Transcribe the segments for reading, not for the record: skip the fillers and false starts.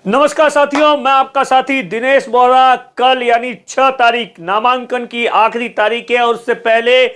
नमस्कार साथियों, मैं आपका साथी दिनेश बोरा। कल यानी 6 तारीख नामांकन की आखिरी तारीख है और उससे पहले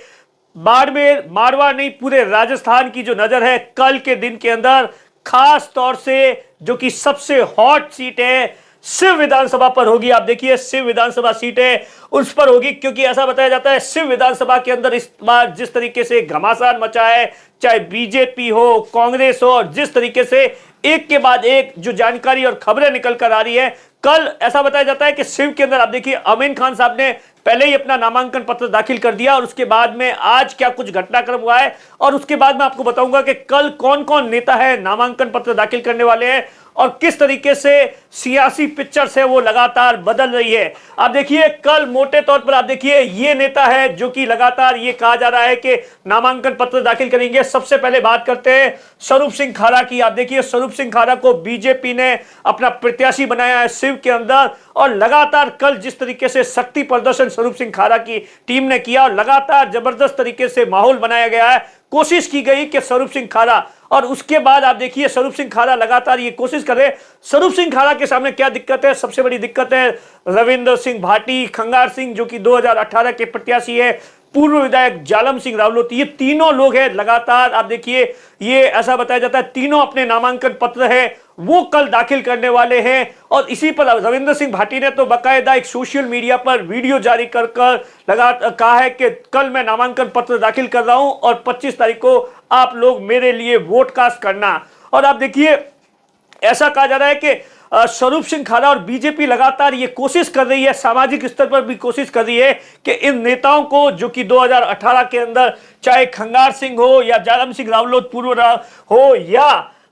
बाड़मेर, मारवा नहीं पूरे राजस्थान की जो नजर है कल के दिन के अंदर खास तौर से जो कि सबसे हॉट सीट है शिव विधानसभा पर होगी। आप देखिए शिव विधानसभा सीट है उस पर होगी, क्योंकि ऐसा बताया जाता है शिव विधानसभा के अंदर इस बार जिस तरीके से घमासान मचा है, चाहे बीजेपी हो, कांग्रेस हो, और जिस तरीके से एक के बाद एक जो जानकारी और खबरें निकल कर आ रही है, कल ऐसा बताया जाता है कि शिव के अंदर आप देखिए अमीन खान साहब ने पहले ही अपना नामांकन पत्र दाखिल कर दिया और उसके बाद में आज क्या कुछ घटनाक्रम हुआ है और उसके बाद मैं आपको बताऊंगा कि कल कौन कौन नेता है नामांकन पत्र दाखिल करने वाले हैं और किस तरीके से सियासी पिक्चर्स है वो लगातार बदल रही है। आप देखिए कल मोटे तौर पर आप देखिए ये नेता है जो कि लगातार ये कहा जा रहा है कि नामांकन पत्र दाखिल करेंगे। सबसे पहले बात करते हैं स्वरूप सिंह खारा की। आप देखिए स्वरूप सिंह खारा को बीजेपी ने अपना प्रत्याशी बनाया है शिव के अंदर और लगातार कल जिस तरीके से शक्ति प्रदर्शन स्वरूप सिंह खारा की टीम ने किया और लगातार जबरदस्त तरीके से माहौल बनाया गया है, कोशिश की गई कि स्वरूप सिंह खारा, और उसके बाद आप देखिए स्वरूप सिंह खारा लगातार ये कोशिश कर रहे हैं। स्वरूप सिंह खारा के सामने क्या दिक्कत है? सबसे बड़ी दिक्कत है रविंद्र सिंह भाटी, खंगार सिंह जो कि 2018 के प्रत्याशी है, पूर्व विधायक जालम सिंह रावलोत, ये तीनों लोग हैं लगातार आप देखिए ये ऐसा बताया जाता है तीनों अपने नामांकन पत्र है वो कल दाखिल करने वाले हैं। और इसी पर रविंद्र सिंह भाटी ने तो बाकायदा एक सोशल मीडिया पर वीडियो जारी कर कहा है कि कल मैं नामांकन पत्र दाखिल कर रहा हूं और 25 तारीख को आप लोग मेरे लिए वोट कास्ट करना। और आप देखिए ऐसा कहा जा रहा है कि स्वरूप सिंह खारा और बीजेपी लगातार ये कोशिश कर रही है, सामाजिक स्तर पर भी कोशिश कर रही है कि इन नेताओं को जो कि 2018 के अंदर चाहे खंगार सिंह हो या जालम सिंह रावलोत पूर्व हो या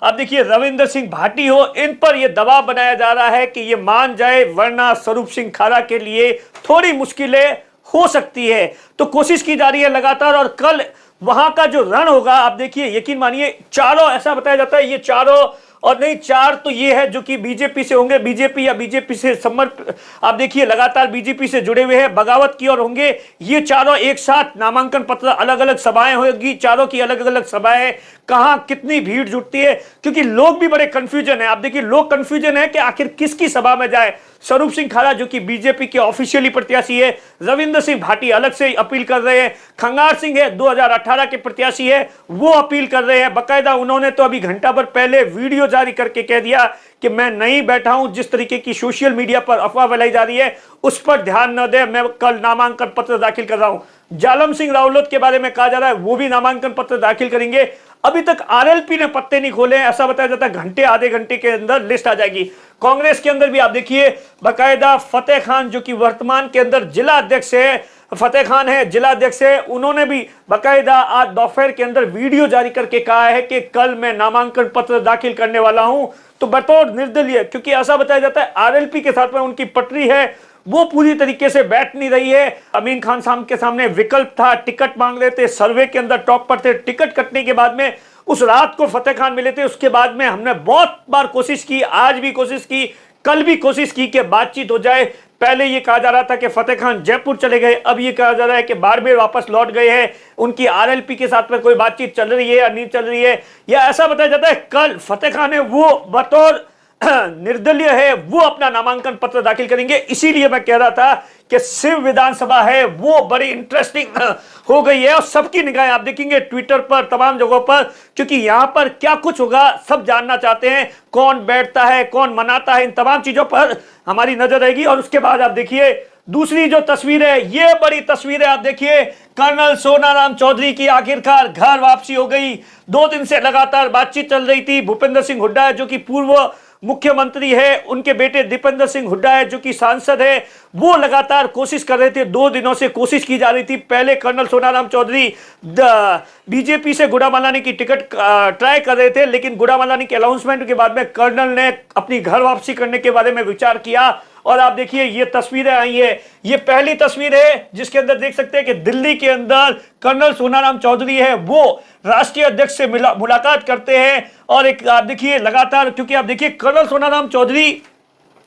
आप देखिए रविंद्र सिंह भाटी हो, इन पर यह दबाव बनाया जा रहा है कि ये मान जाए, वरना स्वरूप सिंह खारा के लिए थोड़ी मुश्किलें हो सकती है। तो कोशिश की जा रही है लगातार और कल वहां का जो रण होगा आप देखिए यकीन मानिए चारों, ऐसा बताया जाता है ये चारों और नहीं चार तो ये है जो कि बीजेपी से होंगे, बीजेपी या बीजेपी से आप देखिए लगातार बीजेपी से जुड़े हुए हैं, बगावत की ओर होंगे। ये चारों एक साथ नामांकन पत्र, अलग अलग सभाएं होगी, चारों की अलग अलग सभाएं, कहां कितनी भीड़ जुटती है, क्योंकि लोग भी बड़े कंफ्यूजन है। आप देखिए लोग कंफ्यूजन है कि आखिर किसकी सभा में जाए। स्वरूप सिंह खारा जो कि बीजेपी के ऑफिशियली प्रत्याशी है, रविंद्र सिंह भाटी अलग से अपील कर रहे हैं, खंगार सिंह है 2018 के प्रत्याशी है वो अपील कर रहे हैं। बाकायदा उन्होंने तो अभी घंटा भर पहले वीडियो जारी करके कह दिया कि मैं नहीं बैठा हूं, जिस तरीके की सोशल मीडिया पर अफवाह फैलाई जा रही है उस पर ध्यान न दे, मैं कल नामांकन पत्र दाखिल कर रहा हूं। जालम सिंह रावलोत के बारे में कहा जा रहा है वो भी नामांकन पत्र दाखिल करेंगे। अभी तक आरएलपी ने पत्ते नहीं खोले, ऐसा बताया जाता है घंटे आधे घंटे के अंदर लिस्ट आ जाएगी। कांग्रेस के अंदर भी आप देखिए बाकायदा फतेह खान जो कि वर्तमान के अंदर जिला अध्यक्ष है, फतेह खान है जिला अध्यक्ष है, उन्होंने भी बाकायदा आज दोपहर के अंदर वीडियो जारी करके कहा है कि कल मैं नामांकन पत्र दाखिल करने वाला हूं। तो बतौर निर्दलीय, क्योंकि ऐसा बताया जाता है आरएलपी के साथ में उनकी पटरी है वो पूरी तरीके से बैठ नहीं रही है। अमीन खान साहब के सामने विकल्प था, टिकट मांग रहे थे, सर्वे के अंदर टॉप पर थे, टिकट कटने के बाद में उस रात को फतेह खान मिले थे। उसके बाद में हमने बहुत बार कोशिश की, आज भी कोशिश की, कल भी कोशिश की कि बातचीत हो जाए। पहले ये कहा जा रहा था कि फतेह खान जयपुर चले गए, अब ये कहा जा रहा है कि बाड़मेर वापस लौट गए हैं, उनकी आरएलपी के साथ में कोई बातचीत चल रही है या नहीं चल रही है, या ऐसा बताया जाता है कल फतेह खान है वो बतौर निर्दलीय है वो अपना नामांकन पत्र दाखिल करेंगे। इसीलिए मैं कह रहा था कि शिव विधानसभा है वो बड़ी इंटरेस्टिंग हो गई है और सबकी निगाहें आप देखेंगे ट्विटर पर, तमाम जगहों पर, क्योंकि यहां पर क्या कुछ होगा सब जानना चाहते हैं। कौन बैठता है, कौन मनाता है, इन तमाम चीजों पर हमारी नजर रहेगी। और उसके बाद आप देखिए दूसरी जो तस्वीर है ये बड़ी तस्वीर है। आप देखिए कर्नल सोनाराम चौधरी की आखिरकार घर वापसी हो गई। 2 दिन से लगातार बातचीत चल रही थी। भूपेंद्र सिंह हुड्डा जो कि पूर्व मुख्यमंत्री है, उनके बेटे दीपेंद्र सिंह हुड्डा है जो कि सांसद है, वो लगातार कोशिश कर रहे थे, 2 दिनों से कोशिश की जा रही थी। पहले कर्नल सोनाराम चौधरी बीजेपी से गुड़ामालानी की टिकट ट्राई कर रहे थे, लेकिन गुड़ामालानी के अनाउंसमेंट के बाद में कर्नल ने अपनी घर वापसी करने के बारे में विचार किया। और आप देखिए ये तस्वीरें आई है, ये पहली तस्वीर है जिसके अंदर देख सकते हैं कि दिल्ली के अंदर कर्नल सोनाराम चौधरी है वो राष्ट्रीय अध्यक्ष से मुलाकात करते हैं। और एक आप देखिए लगातार, क्योंकि आप देखिए कर्नल सोनाराम चौधरी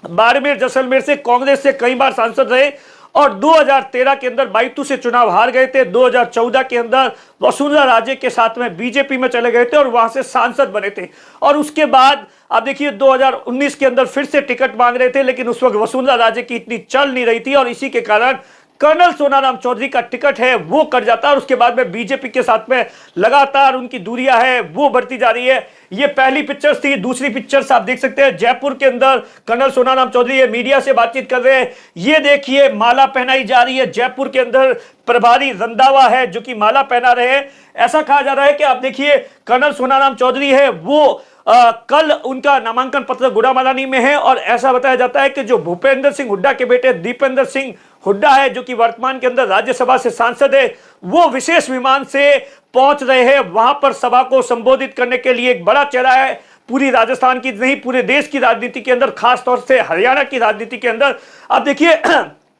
बाड़मेर जैसलमेर से कांग्रेस से कई बार सांसद रहे और 2013 के अंदर बाइतू से चुनाव हार गए थे। 2014 के अंदर वसुंधरा राजे के साथ में बीजेपी में चले गए थे और वहां से सांसद बने थे। और उसके बाद आप देखिए 2019 के अंदर फिर से टिकट मांग रहे थे, लेकिन उस वक्त वसुंधरा राजे की इतनी चल नहीं रही थी और इसी के कारण कर्नल सोनाराम चौधरी का टिकट है वो कट जाता है और उसके बाद में बीजेपी के साथ में लगातार उनकी दूरियां है वो बढ़ती जा रही है। ये पहली पिक्चर्स थी। दूसरी पिक्चर्स आप देख सकते हैं जयपुर के अंदर कर्नल सोनाराम चौधरी ये मीडिया से बातचीत कर रहे हैं। ये देखिए माला पहनाई जा रही है। जयपुर के अंदर प्रभारी रंधावा है जो कि माला पहना रहे हैं। ऐसा कहा जा रहा है कि आप देखिए कर्नल सोनाराम चौधरी है वो कल उनका नामांकन पत्र गुड़ामालानी में है और ऐसा बताया जाता है कि जो भूपेंद्र सिंह हुड्डा के बेटे दीपेंद्र सिंह हुड्डा है जो कि वर्तमान के अंदर राज्यसभा से सांसद है, वो विशेष विमान से पहुंच रहे हैं वहां पर सभा को संबोधित करने के लिए। एक बड़ा चेहरा है पूरी राजस्थान की नहीं पूरे देश की राजनीति के अंदर, खासतौर से हरियाणा की राजनीति के अंदर। आप देखिए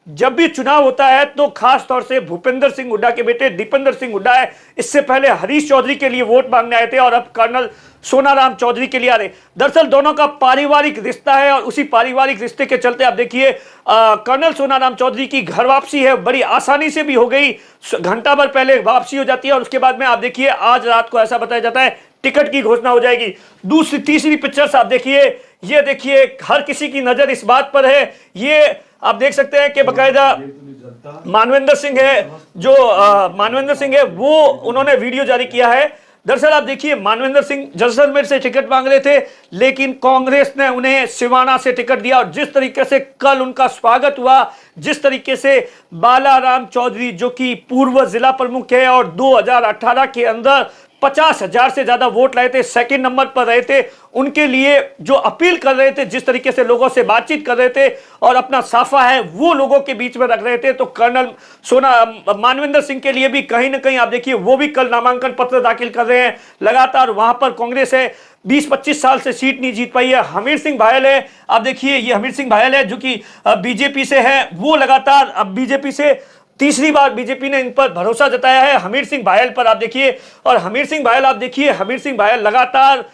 जब भी चुनाव होता है तो खास तौर से भूपेंद्र सिंह हुड्डा के बेटे दीपेंद्र सिंह हुड्डा है, इससे पहले हरीश चौधरी के लिए वोट मांगने आए थे और अब कर्नल सोनाराम चौधरी के लिए आ रहे। दरअसल दोनों का पारिवारिक रिश्ता है और उसी पारिवारिक रिश्ते के चलते आप देखिए कर्नल सोनाराम चौधरी की घर वापसी है बड़ी आसानी से भी हो गई। घंटा भर पहले वापसी हो जाती है और उसके बाद में आप देखिए आज रात को ऐसा बताया जाता है टिकट की घोषणा हो जाएगी। दूसरी तीसरी पिक्चर्स आप देखिए, ये देखिए हर किसी की नजर इस बात पर है। ये आप देख सकते हैं कि बकायदा मानवेंद्र सिंह है जो मानवेंद्र सिंह है वो उन्होंने वीडियो जारी किया है। दरअसल आप देखिए मानवेंद्र सिंह जैसलमेर से टिकट मांग रहे थे लेकिन कांग्रेस ने उन्हें सिवाना से टिकट दिया और जिस तरीके से कल उनका स्वागत हुआ, जिस तरीके से बालाराम चौधरी जो कि पूर्व जिला प्रमुख है और 2018 के अंदर 50,000 से ज्यादा वोट लाए थे, सेकंड नंबर पर रहे थे, उनके लिए जो अपील कर रहे थे, जिस तरीके से लोगों से बातचीत कर रहे थे और अपना साफा है वो लोगों के बीच में रख रहे थे, तो कर्नल मानवेंद्र सिंह के लिए भी कहीं ना कहीं आप देखिए वो भी कल नामांकन पत्र दाखिल कर रहे हैं। लगातार वहां पर कांग्रेस है 20-25 साल से सीट नहीं जीत पाई है। हमीर सिंह भायल है, आप देखिए ये हमीर सिंह भायल है जो कि बीजेपी से है, वो लगातार अब बीजेपी से तीसरी बार बीजेपी ने इन पर भरोसा जताया है हमीर सिंह भायल पर। आप देखिए और हमीर सिंह भायल आप देखिए हमीर सिंह भायल लगातार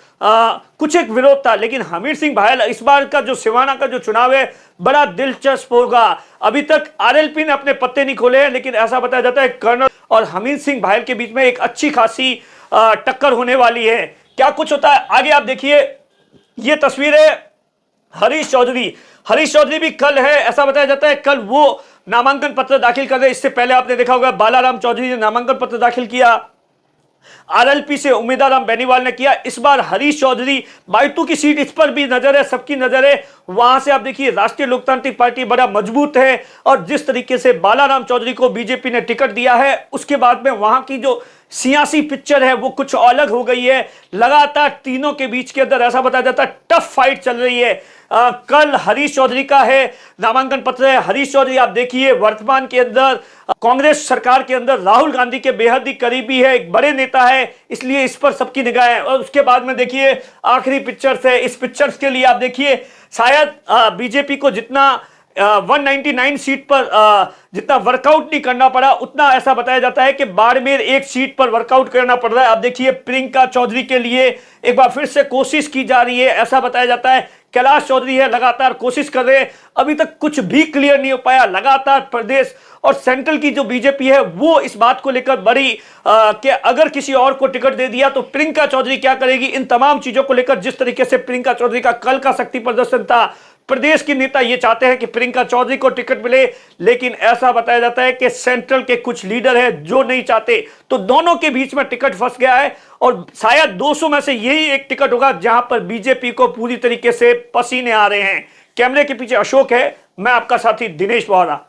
कुछ एक विरोध था लेकिन हमीर सिंह भायल इस बार का जो सिवाना का जो चुनाव है बड़ा दिलचस्प होगा। अभी तक आरएलपी ने अपने पत्ते नहीं खोले हैं लेकिन ऐसा बताया जाता है कर्नल और हमीर सिंह भायल के बीच में एक अच्छी खासी टक्कर होने वाली है। क्या कुछ होता है आगे आप देखिए। ये तस्वीर है हरीश चौधरी भी कल है, ऐसा बताया जाता है कल वो नामांकन पत्र दाखिल कर रहे। इससे पहले आपने देखा होगा बालाराम चौधरी ने नामांकन पत्र दाखिल किया, आरएलपी से उम्मीदवार बेनीवाल ने किया। इस बार हरीश चौधरी बाइतू की सीट इस पर भी नजर है, सबकी नजर है। वहां से आप देखिए राष्ट्रीय लोकतांत्रिक पार्टी बड़ा मजबूत है और जिस तरीके से बालाराम चौधरी को बीजेपी ने टिकट दिया है उसके बाद में वहां की जो सियासी पिक्चर है वो कुछ अलग हो गई है। लगातार तीनों के बीच के अंदर ऐसा बताया जाता है टफ फाइट चल रही है। कल हरीश चौधरी का है नामांकन पत्र है। हरीश चौधरी आप देखिए वर्तमान के अंदर कांग्रेस सरकार के अंदर राहुल गांधी के बेहद ही करीबी है, एक बड़े नेता है, इसलिए इस पर सबकी निगाह है। और उसके बाद में देखिए आखिरी पिक्चर्स है। इस पिक्चर्स के लिए आप देखिए शायद बीजेपी को जितना 199 सीट पर जितना वर्कआउट नहीं करना पड़ा उतना ऐसा बताया जाता है कि बाड़मेर एक सीट पर वर्कआउट करना पड़ रहा है। आप देखिए प्रियंका चौधरी के लिए एक बार फिर से कोशिश की जा रही है, ऐसा बताया जाता है। कैलाश चौधरी है लगातार कोशिश कर रहे हैं, अभी तक कुछ भी क्लियर नहीं हो पाया। लगातार प्रदेश और सेंट्रल की जो बीजेपी है वो इस बात को लेकर बड़ी कि अगर किसी और को टिकट दे दिया तो प्रियंका चौधरी क्या करेगी, इन तमाम चीजों को लेकर जिस तरीके से प्रियंका चौधरी का कल का शक्ति प्रदर्शन था, प्रदेश के नेता ये चाहते हैं कि प्रियंका चौधरी को टिकट मिले, लेकिन ऐसा बताया जाता है कि सेंट्रल के कुछ लीडर हैं जो नहीं चाहते, तो दोनों के बीच में टिकट फंस गया है और शायद 200 में से यही एक टिकट होगा जहां पर बीजेपी को पूरी तरीके से पसीने आ रहे हैं। कैमरे के पीछे अशोक है, मैं आपका साथी दिनेश बोहरा।